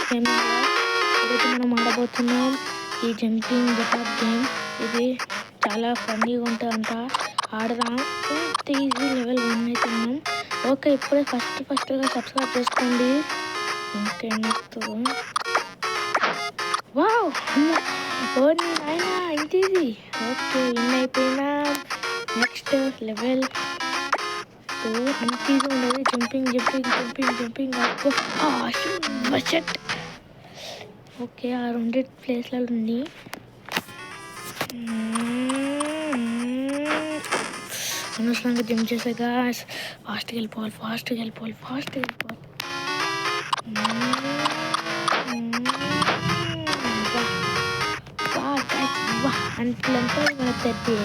Gaming. ఈరోజు మనం ఆడబోతున్నాం ఈ జంపింగ్ జటాప్ గేమ్. ఇది చాలా ఫన్నీగా ఉంటుందంట. ఆడదాం. ఈజీ లెవెల్ 1 అవుతున్నాం. ఓకే, ఇప్పుడే ఫస్ట్గా సబ్స్క్రైబ్ చేసుకోండి. ఓకే, నెక్స్ట్ వావ్ అయినా ఇంత ఈజీ. ఓకే, విన్ అయిపోయినా. నెక్స్ట్ లెవెల్ 2 అంత ఈజీ ఉండదు. Jumping budget. ఓకే, ఆ 2 ప్లేస్లలో ఉంది. అనవసరంగా జంప్ చేసాగా. ఫాస్ట్గా వెళ్ళిపోవాలి. అంట్లంటే మన తెప్పి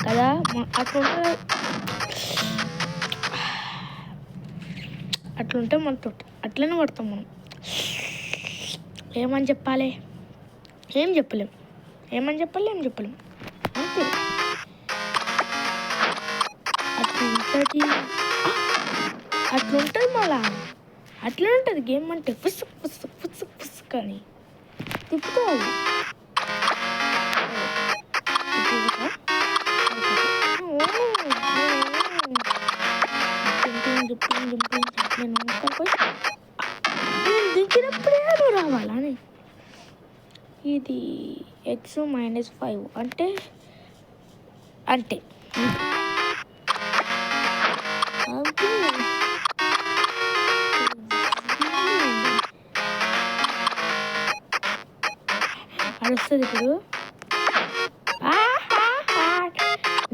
కదా, అట్లుంటే మనతో అట్లనే పడతాం మనం. ఏమని చెప్పాలి? ఏం చెప్పలేం అంతే. అట్లుంటుంది మళ్ళా. అట్లనే ఉంటుంది గేమ్ అంటే. పుస్ కానీ తిప్పుకోవాలి. దిగినప్పుడే రావాలని. ఇది x-5 అంటే అడుస్తుంది ఇప్పుడు.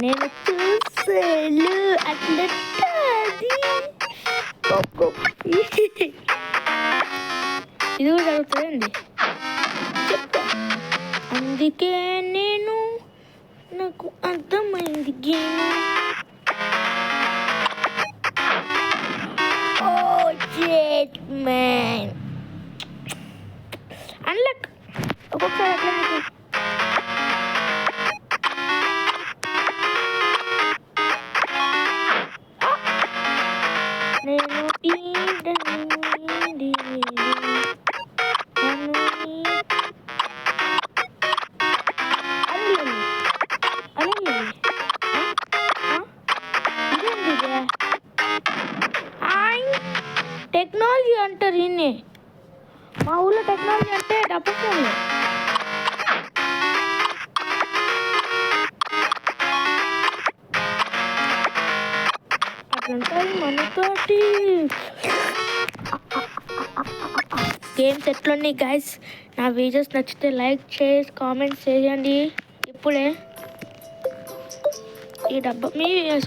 నేను చూసాను అట్లా. ఇది కూడా జరుగుతుందండి. అందుకే నాకు అర్థమైంది గేమ్. అన్లక్ ఒక్కొక్కసారి అట్లా టెక్నాలజీ అంటారు. ఇన్ని మా ఊళ్ళో టెక్నాలజీ అంటే డబ్బు ఫోన్లు. అట్లుంటుంది మనతోటి. గేమ్స్ ఎట్లున్నాయి గైస్? నా వీడియోస్ నచ్చితే లైక్ చేసి కామెంట్స్ చేయండి. ఇప్పుడే ఈ డబ్బా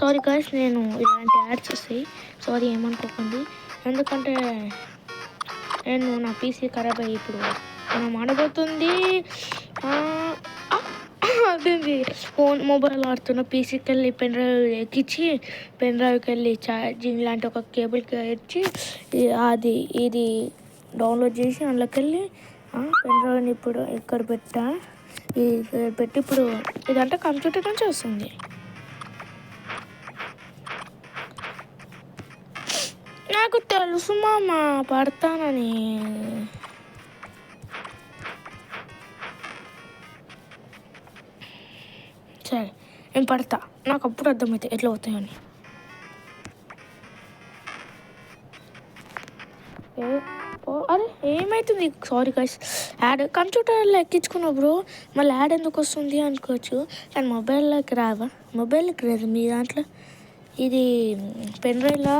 సారీ గైస్, నేను ఇలాంటి యాడ్స్ వస్తాయి, సారీ ఏమనుకోకండి. ఎందుకంటే నా పీసీ ఖరాబ్ అయ్యి ఇప్పుడు మనం ఆడబోతుంది. అదేంటి మొబైల్ ఆడుతున్న పీసీకి వెళ్ళి పెన్ డ్రైవ్ ఎక్కించి పెన్ డ్రైవ్కి వెళ్ళి ఛార్జింగ్ లాంటి ఒక కేబుల్కి ఇచ్చి ఇది డౌన్లోడ్ చేసి అందులోకి వెళ్ళి పెన్ డ్రైవ్ని ఇప్పుడు ఎక్కడ పెట్టి ఇప్పుడు ఇదంటే కంప్యూటర్ నుంచి వస్తుంది. నాకు తెలుసు మామ పడతానని. సరే, నేను పడతా. నాకు అప్పుడు అర్థమవుతాయి ఎట్లా అవుతాయని. అరే ఏమవుతుంది? సారీ గైస్, యాడ్ కంప్యూటర్లో ఎక్కించుకున్నావు బ్రో, మళ్ళీ యాడ్ ఎందుకు వస్తుంది అనుకోవచ్చు. కానీ మొబైల్లోకి రాదు. మీ దాంట్లో ఇది పెన్ డ్రైవ్లో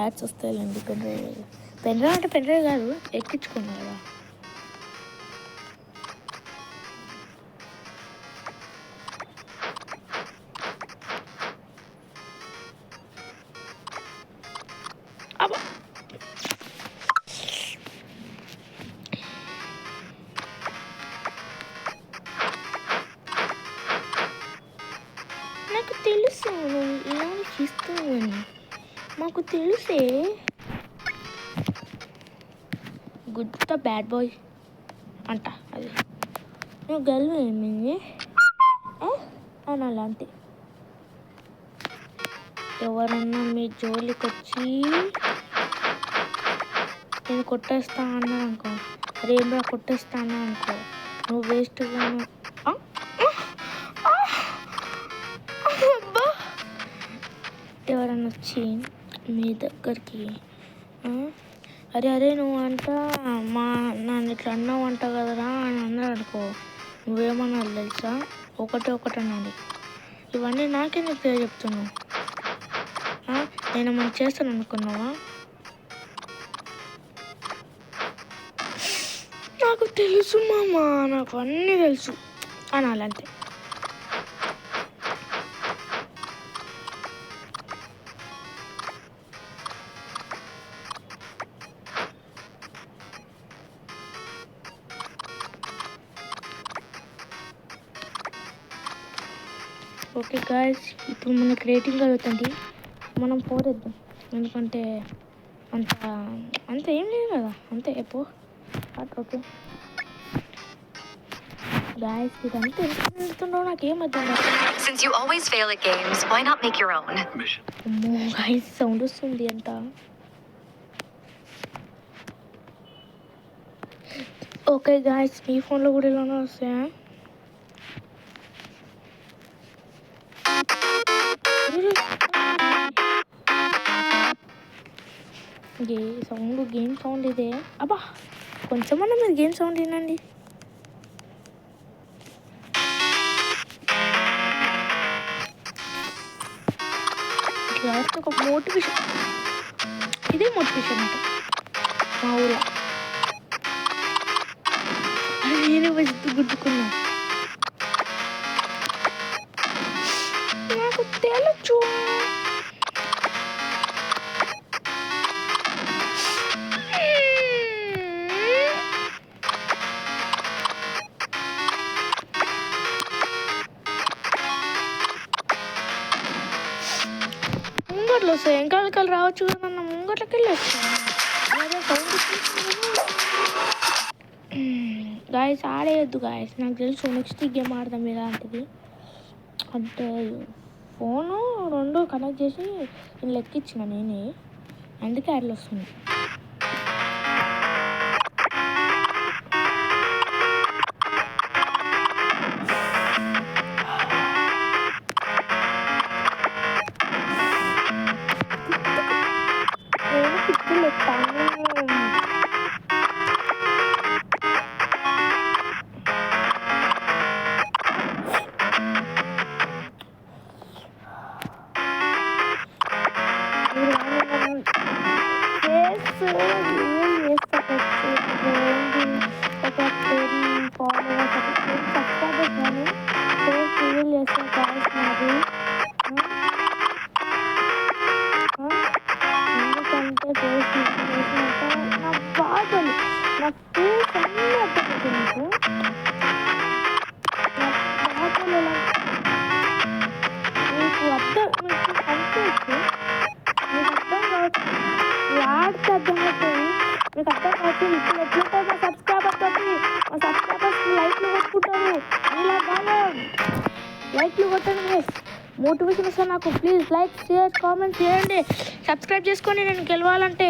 యాడ్స్ వస్తాయండి. పెన్ డ్రైవ్ అంటే పెన్ డ్రైవ్ కాదు, ఎక్కించుకున్నా కదా. నాకు తెలుసు ఇలా ఇస్తామని, మాకు తెలుసే. గుడ్ బ్యాడ్ బాయ్ అంట. అది నువ్వు గల్లు ఏమైంది అని అలాంటి ఎవరన్నా మీ జోలికి వచ్చి నేను కొట్టేస్తా అన్నా అనుకో, రేంబా కొట్టేస్తా అన్నా అనుకో, నువ్వు వేస్ట్గాను. ఎవరన్నా వచ్చి మీ దగ్గరికి అరే అరే నువ్వు అంట నన్ను ఇట్లా అన్నావు అంట కదరా అని అన్నాడు అనుకో, నువ్వేమన్నాడు తెలుసా? ఒకటి అన్నాడు. ఇవన్నీ నాకే నీకు చెప్తున్నావు. నేను మనం చేస్తాను అనుకున్నావా? నాకు తెలుసు మామ, నాకు అన్నీ తెలుసు అనాలంతే. ఓకే గాయస్, ఇప్పుడు మనకు రేటింగ్ కలుగుతుంది. మనం పోరేద్దాం, ఎందుకంటే అంత ఏం లేదు కదా, అంతే ఎప్పో. ఓకే గాయస్, ఇదంతా ఎంత వెళ్తుండో నాకేం అర్థం కాదు. Since you always fail at games, why not make your own? అమ్మో గాయస్, సౌండ్ వస్తుంది అంత. ఓకే గాయస్, మీ ఫోన్లో కూడా ఇలానే వస్తాయా? గేమ్ సౌండ్ ఇదే. అబ్బా కొంచెమన్నా మీరు గేమ్ సౌండ్ వినండి. లాస్ట్ ఒక మోటివేషన్, ఇదే మోటివేషన్ అంట మా ఊళ్ళో. నేనే వచ్చి గుద్దుకున్నా. నాకు తెలుసు. ముంగట్లో వస్తాయి, ఎంకాలకాలు రావచ్చు కదా, ముంగట్లోకి వెళ్ళొచ్చు. గాయస్ ఆడేయద్దు గాయస్, నాకు తెలుసు. నెక్స్ట్ గేమ్ ఆడదాం ఇలాంటిది. అంటే ఫోను 2 కనెక్ట్ చేసి నేను లెక్కించిన నేనే, అందుకే యాడ్లు వస్తుంది. నేను పిక్కులు ఎత్తాను. లైక్లు కొట్టండి, మోటివేషన్ వస్తే నాకు. ప్లీజ్ లైక్, షేర్, కామెంట్ చేయండి. సబ్స్క్రైబ్ చేసుకొని నేను గెలవాలంటే,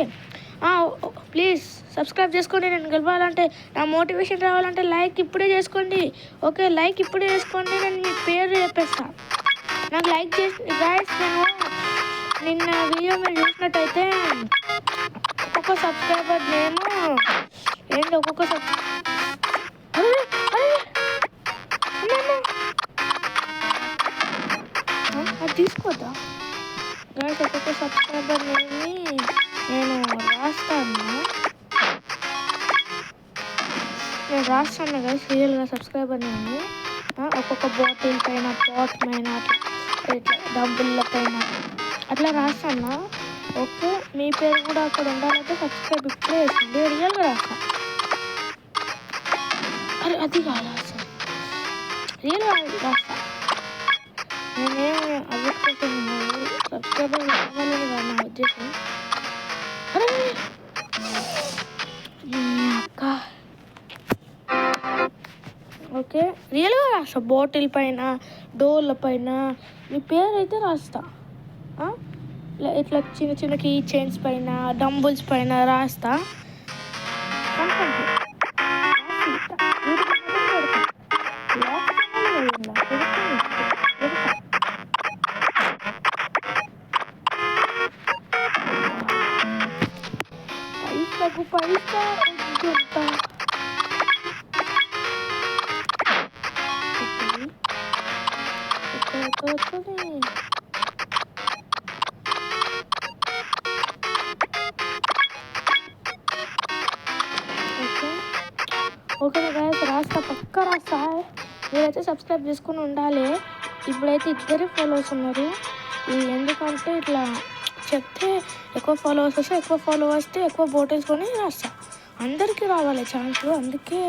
ప్లీజ్ సబ్స్క్రైబ్ చేసుకొని నేను గెలవాలంటే, నా మోటివేషన్ రావాలంటే లైక్ ఇప్పుడే చేసుకోండి. ఓకే, లైక్ ఇప్పుడే చేసుకోండి. నేను మీ పేరు చెప్పేస్తా. నాకు లైక్ చేసి గాయస్, నేను నిన్న వీడియో మీరు చూసినట్టయితే ఒక్కొక్క సబ్స్క్రైబర్ నేమ్ ఏంటి, ఒక్కొక్క అది తీసుకోద్దా గాయస్, ఒక్కొక్క సబ్స్క్రైబర్ నేమ్ని నేను రాస్తాను గాయస్, రియల్గా సబ్స్క్రైబర్ నేమ్ని. ఒక్కొక్క బాటిల్ పైన, పాట్ పైన, ఇట్లా డబ్బుల పైన అట్లా రాస్తాను. ఓకే, మీ పేరు కూడా అక్కడ ఉండాలంటే సబ్స్క్రైబ్ ఇప్పుడే వేసుకోండి. రియల్గా రాస్తా. అరే అది కాదా సార్, రియల్గా రాస్తా. నేనేమి అవ్వకపోతున్నాను, సబ్స్క్రైబర్ కావాలని కాదు నా ఉద్దేశం. అరే అక్క, ఓకే రియల్గా రాస్తా. బాటిల్ పైన, డోర్ల పైన మీ పేరు అయితే రాస్తా. ఇట్లా చిన్న చిన్న కీ చైన్స్ పైన, డంబుల్స్ పైన రాస్తా. ఇంకెంత వస్తుంది. ఓకే గైస్, రాస్తా, పక్కా రాస్తా. మీరైతే సబ్స్క్రైబ్ చేసుకుని ఉండాలి. ఇప్పుడైతే ఇద్దరే ఫాలోవర్స్ ఉన్నారు. ఇది ఎందుకంటే ఇట్లా చెప్తే ఎక్కువ ఫాలోవర్స్ వస్తే ఎక్కువ బోటల్స్ కొని రాస్తా. అందరికీ రావాలి ఛాన్స్. అందుకే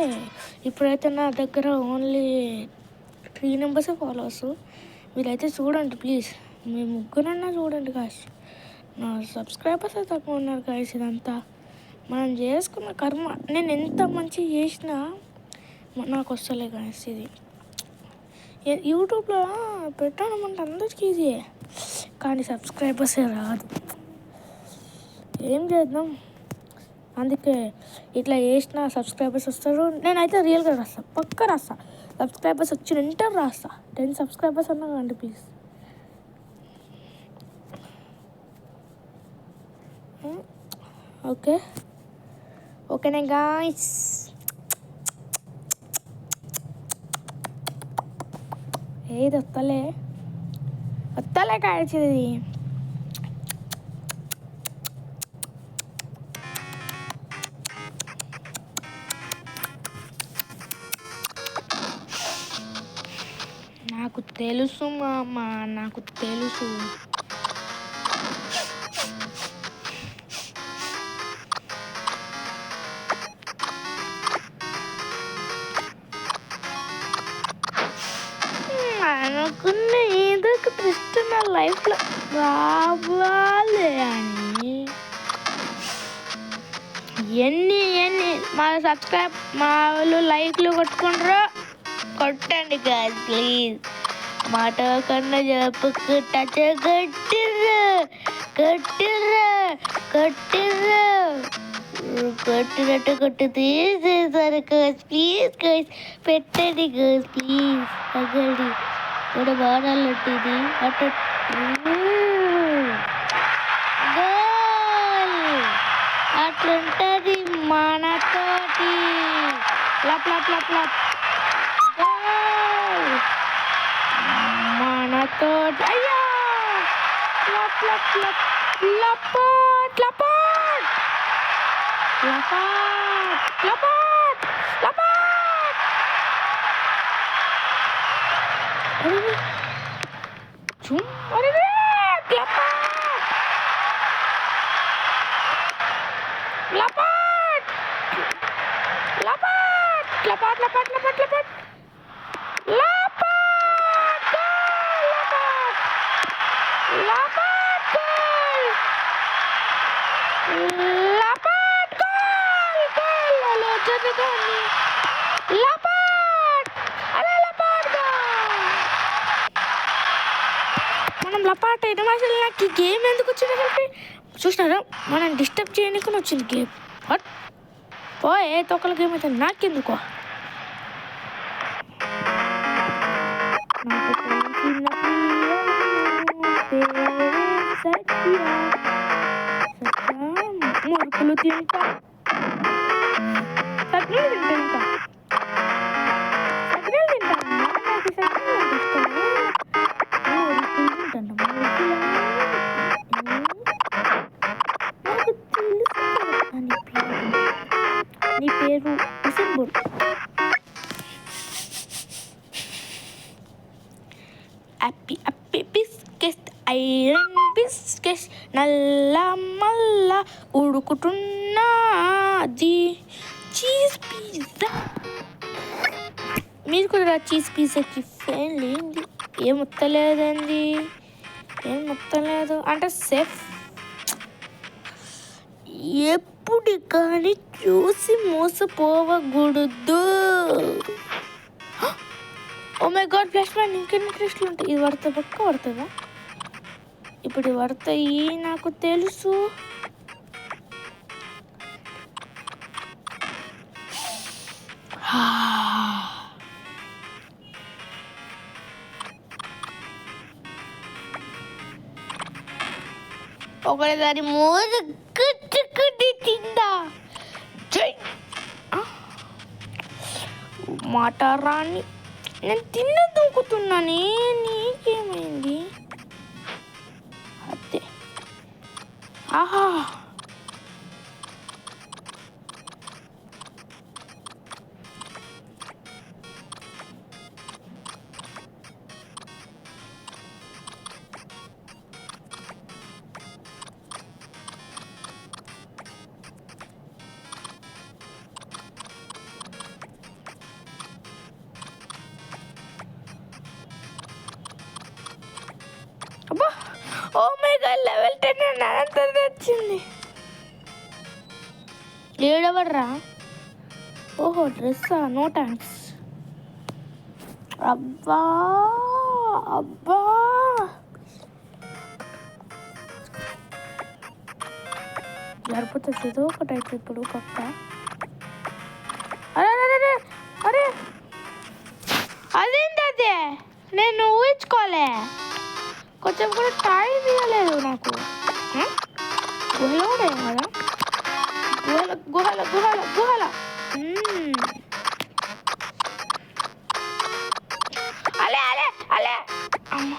ఇప్పుడైతే నా దగ్గర ఓన్లీ 3 మెంబర్సే ఫాలోవర్స్. మీరైతే చూడండి ప్లీజ్, మీ ముగ్గురన్నా చూడండి గాయస్. నా సబ్స్క్రైబర్స్ తక్కువ ఉన్నారు గాయస్. ఇదంతా మనం చేసుకున్న కర్మ. నేను ఎంత మంచి చేసినా నాకు వస్తలే గాయస్. ఇది యూట్యూబ్లో పెట్టడం అంటే అందరికీ ఈజీయే, కానీ సబ్స్క్రైబర్సే రాదు. ఏం చేద్దాం, అందుకే ఇట్లా చేసిన సబ్స్క్రైబర్స్ వస్తారు. నేనైతే రియల్గా రాస్తా, పక్కా రాస్తా. సబ్స్క్రైబర్స్ వచ్చిన వెంటనే రాస్తా. 10 సబ్స్క్రైబర్స్ అన్నా కండి ప్లీజ్. ఓకేనే గాయ్స్. ఏది వస్తలే గాయస్. ఇది నాకు తెలుసు మామ, నాకు తెలుసు. అనుకున్న ఏదో ఒక ట్విస్ట్ నా లైఫ్లో రావాలి అని ఎన్ని మా వాళ్ళు లైక్లు కొట్టుకుంటారో కొట్టండి గాయస్ ప్లీజ్. మాట కన్నా చెప్పుకుంటా కొట్టినట్టు కొట్టి తీసేసారు గైస్. ప్లీజ్ గైస్ పెట్టండి గైస్ ప్లీజ్. తగ్గండి కూడా బాగాలంటే ఇది అట్ట అట్లుంటుంది మనతోటి. లప్ లప్ లప్ లప్ మనతోటి. అయ్యో లప్ లప్ లప్ లపాట్ లపాట్ లపాట్ లపాట్ లపాట్. అరే లపాట్ లపాట్ లపాట్ లపాట్ లపాట్ లపాట్ లపాట్ లపాట్ లపాట్ లపాట్ లపాట్. అరే లపాట్ మనం లపాట్ అయినా అసలు నాకు ఈ గేమ్ ఎందుకు వచ్చింది అసలు చూసినారా? మనం డిస్టర్బ్ చేయడానికి వచ్చింది గేమ్. పోయే తొక్కల గేమ్ అయితే నాకెందుకో. మురుకులు తింటా, సగ్గులు తింటా, ఇంకా సగ్గులు తింటా. నాకు సగ్గులు ఇష్టం. మురుకులు తింటాను. మురుకులు నాకు తెలుసు. నీ పేరు December. Happy happy biscuit, iron biscuit, నల్ల మల్ల ఉడుకుతున్నది చీజ్ పిజ్జా. మీరు కూడా చీజ్ పిజ్జాకి ఫ్యాన్ లేండి. ఏం మొత్తలేదండి, ఏం మొత్తలేదు అంటే సేఫ్. ఎప్పుడు కానీ చూసి మోసపోవకూడదు. Oh my god, flash man ఇంకెన్ని క్రిస్టలు ఉంటాయి. ఇది పడుతుంది, పక్క పడుతుందా? ఇప్పుడు పడతాయి నాకు తెలుసు. ఒకసారి మోస కుట్టుకుని తిందా. మాట రాని నేను తిన్న దూకుతున్నానే నీకేమైంది అదే ఆహా అబ్బా ఓ మై గాడ్ లెవెల్ 10 అంత వచ్చింది ఏడవడ్రా ఓహో డ్రెస్సా నో థ్యాంక్స్ అబ్బా అబ్బా సరిపోతుంది ఏదో ఒకటి అయితే ఇప్పుడు పక్క అరే అరే అరే అదేంటి అదే నేను ఊహించుకోలే కొంచెం కూడా టైం ఇవ్వలేదు నాకు గుహలో కూడా కదా గుహల గుహల గుహల గుహల అలే అలే అలే అమ్మ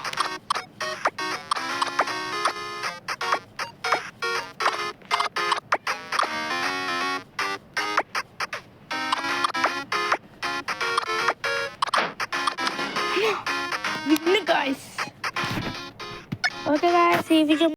guys. Okay guys, ఈ వీడియో